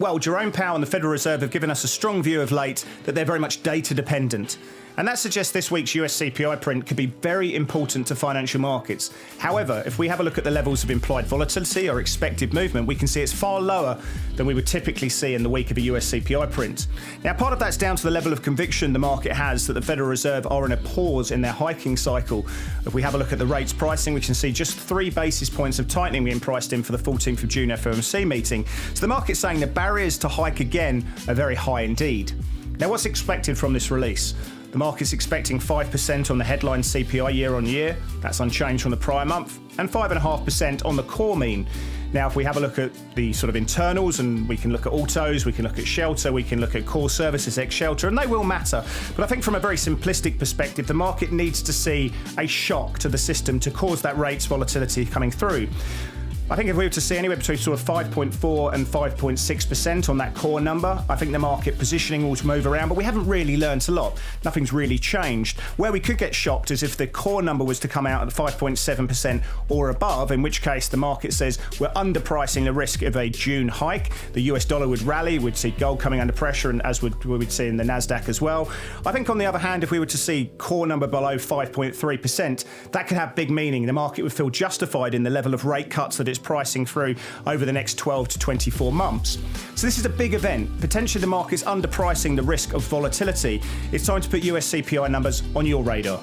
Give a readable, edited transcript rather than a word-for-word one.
Well, Jerome Powell and the Federal Reserve have given us a strong view of late that they're very much data dependent. And that suggests this week's US CPI print could be very important to financial markets. However, if we have a look at the levels of implied volatility or expected movement, we can see it's far lower than we would typically see in the week of a US CPI print. Now, part of that's down to the level of conviction the market has that the Federal Reserve are in a pause in their hiking cycle. If we have a look at the rates pricing, we can see just 3 basis points of tightening being priced in for the 14th of June FOMC meeting. So the market's saying the barriers to hike again are very high indeed. Now, what's expected from this release? The market's expecting 5% on the headline CPI year on year. That's unchanged from the prior month, and 5.5% on the core mean. Now, if we have a look at the sort of internals, and we can look at autos, we can look at shelter, we can look at core services ex shelter, and they will matter. But I think from a very simplistic perspective, the market needs to see a shock to the system to cause that rates volatility coming through. I think if we were to see anywhere between sort of 5.4 and 5.6% on that core number, I think the market positioning will move around, but we haven't really learnt a lot. Nothing's really changed. Where we could get shocked is if the core number was to come out at 5.7% or above, in which case the market says we're underpricing the risk of a June hike. The US dollar would rally, we'd see gold coming under pressure, and as we'd see in the NASDAQ as well. I think on the other hand, if we were to see core number below 5.3%, that could have big meaning. The market would feel justified in the level of rate cuts that it's pricing through over the next 12 to 24 months. So this is a big event. Potentially the market's underpricing the risk of volatility. It's time to put US CPI numbers on your radar.